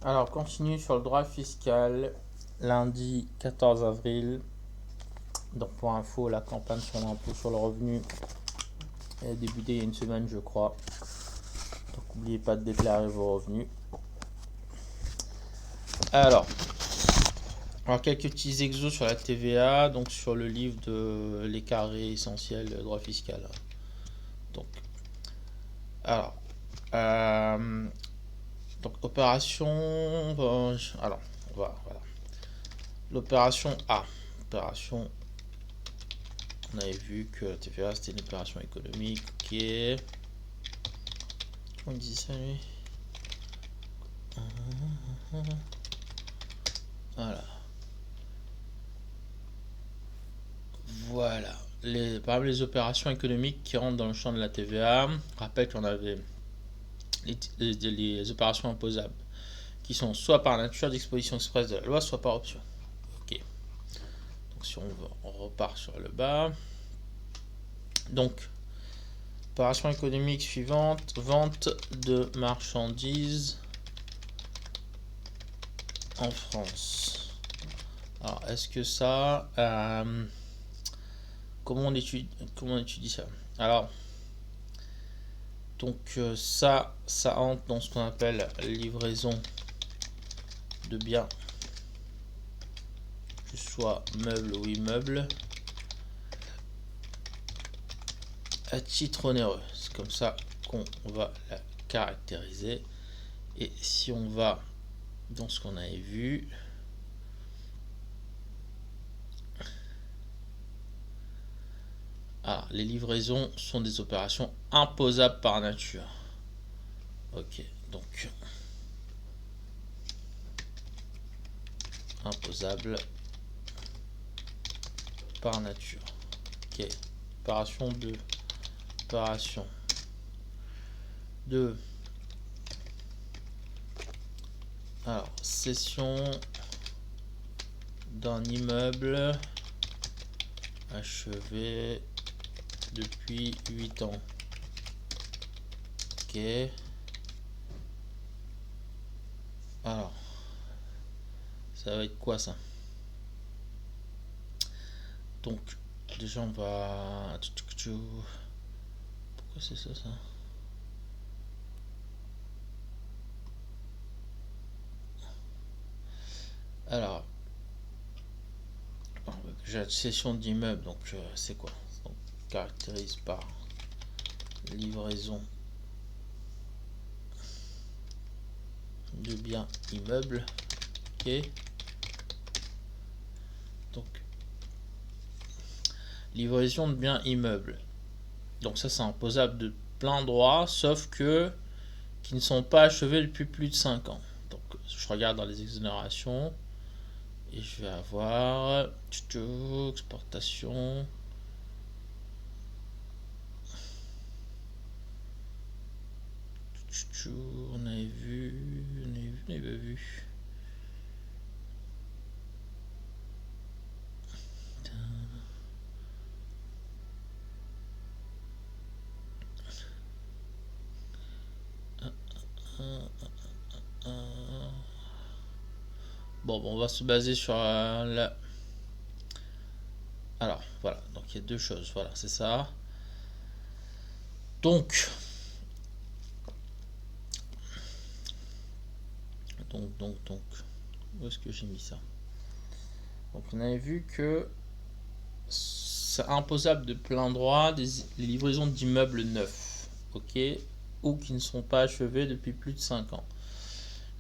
Alors, continue sur le droit fiscal, lundi 14 avril. Donc, pour info, la campagne sur l'impôt sur le revenu a débuté il y a une semaine, je crois. Donc, n'oubliez pas de déclarer vos revenus. Alors, quelques petits exos sur la TVA, donc sur le livre de Les carrés essentiels droit fiscal. Donc, alors, euh, donc opération. Alors, voilà. L'opération A. Opération. On avait vu que la TVA c'était une opération économique. Ok. On dit ça lui. Voilà. Voilà. Parmi les opérations économiques qui rentrent dans le champ de la TVA, je rappelle qu'on avait les opérations imposables qui sont soit par nature d'exposition express de la loi, soit par option. Ok. Donc si on repart sur le bas. Donc, opération économique suivante, vente de marchandises en France. Alors, est-ce que ça... comment on étudie ça? Alors, donc ça entre dans ce qu'on appelle livraison de biens, que ce soit meubles ou immeubles, à titre onéreux. C'est comme ça qu'on va la caractériser. Et si on va dans ce qu'on avait vu, les livraisons sont des opérations imposables par nature. Ok, donc imposable par nature. Ok, opération 2. Opération 2. Alors, cession d'un immeuble achevé depuis 8 ans. Ok. Alors, ça va être quoi ça? Donc, déjà on va... Pourquoi c'est ça ça? Alors, j'ai la cession d'immeuble, donc c'est quoi? Donc, caractérise par livraison de biens immeubles. Ok. Donc, livraison de biens immeubles. Donc ça c'est imposable de plein droit, sauf que qui ne sont pas achevés depuis plus de 5 ans. Donc je regarde dans les exonérations et je vais avoir exportation. On avait vu, on avait vu. Bon, on va se baser sur la... Alors, voilà, donc il y a deux choses, voilà, c'est ça. Donc, où est-ce que j'ai mis ça? Donc, on avait vu que c'est imposable de plein droit les livraisons d'immeubles neufs, ok, ou qui ne sont pas achevés depuis plus de 5 ans.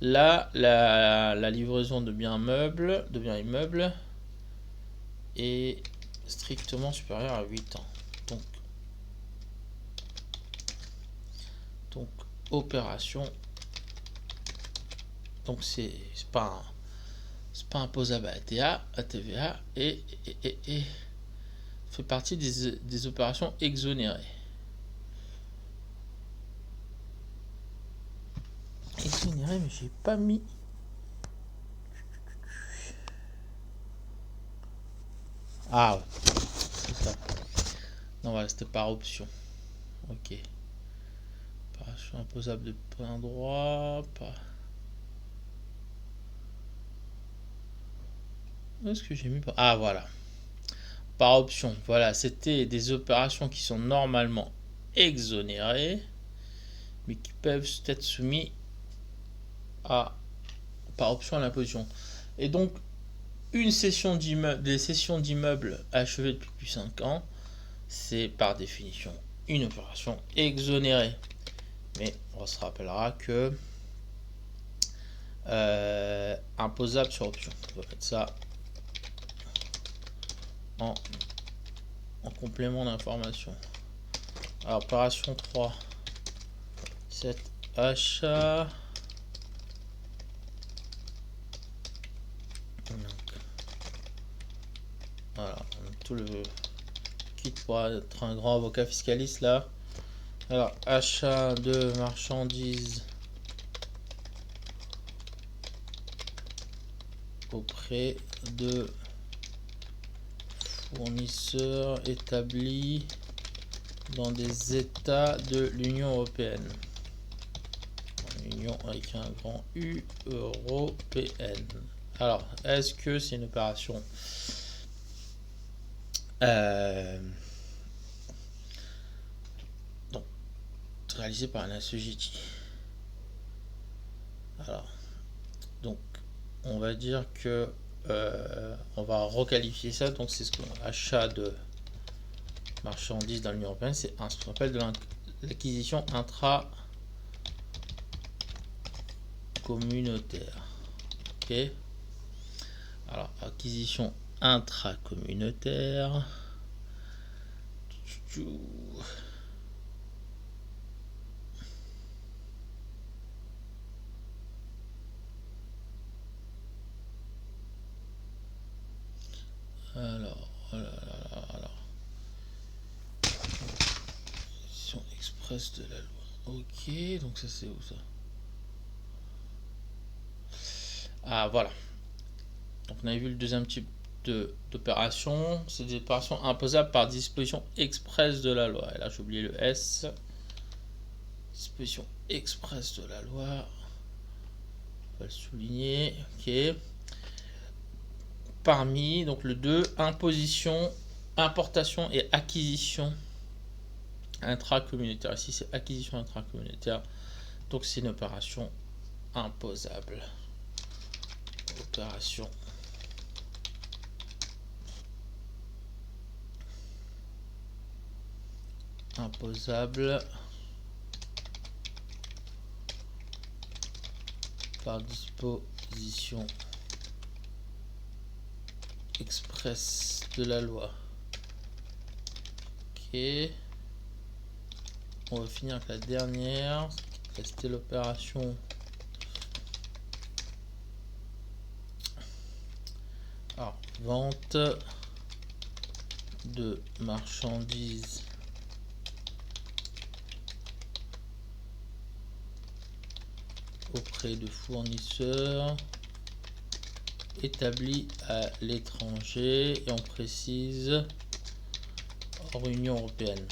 Là, la livraison de biens immeubles est strictement supérieure à 8 ans. Donc opération. Donc c'est pas imposable à TVA et fait partie des opérations exonérées. Exonérées, mais j'ai pas mis. Ah ouais, c'est ça. Non, voilà, c'était par option. Ok. Opération imposable de plein droit. Pas... Où est-ce que j'ai mis? Ah, voilà. Par option. Voilà, c'était des opérations qui sont normalement exonérées, mais qui peuvent être soumises par option à l'imposition. Et donc, des sessions d'immeubles achevées depuis plus de 5 ans, c'est par définition une opération exonérée. Mais on se rappellera que imposable sur option. On va mettre ça en complément d'information. Alors, opération 3, cet achat. Voilà, tout le kit pour être un grand avocat fiscaliste là. Alors, achat de marchandises auprès de fournisseurs établis dans des États de l'Union européenne. Union avec un grand U, européenne. Alors, est-ce que c'est une opération donc, réalisée par un assujetti? Alors, donc, on va dire que on va requalifier ça. Donc, c'est ce qu'on achat de marchandises dans l'Union européenne. C'est ce qu'on appelle de l'acquisition intra-communautaire. Ok. Alors, acquisition intracommunautaire. Alors, acquisition express de la loi. Ok, donc ça c'est où ça? Ah, voilà. Donc on avait vu le deuxième type d'opération, c'est des opérations imposables par disposition express de la loi. Et là j'ai oublié le S. Disposition express de la loi. On va le souligner. Ok. Parmi, donc le 2, imposition, importation et acquisition intracommunautaire. Ici c'est acquisition intracommunautaire. Donc c'est une opération imposable. Opération imposable par disposition express de la loi. Ok. On va finir avec la dernière. C'était l'opération vente de marchandises auprès de fournisseurs établis à l'étranger, et on précise hors Union européenne.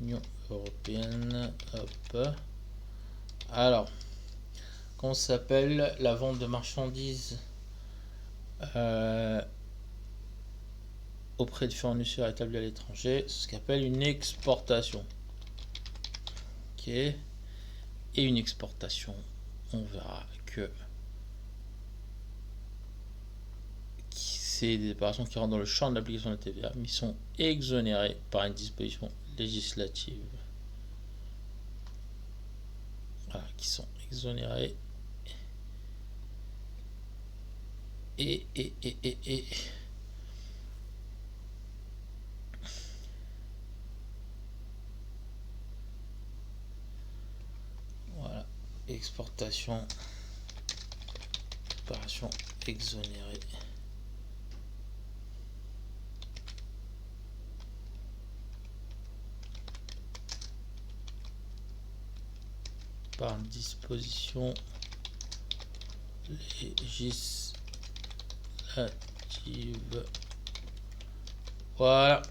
Union européenne, hop. Alors, comment ça s'appelle la vente de marchandises auprès de fournisseurs établis à l'étranger? C'est ce qu'on appelle une exportation. Ok. Et une exportation, on verra que c'est des opérations qui rentrent dans le champ de l'application de la TVA, mais sont exonérées par une disposition législative. Voilà, qui sont exonérées. Et voilà, exportation, opération exonérée. Par disposition législative. Voilà.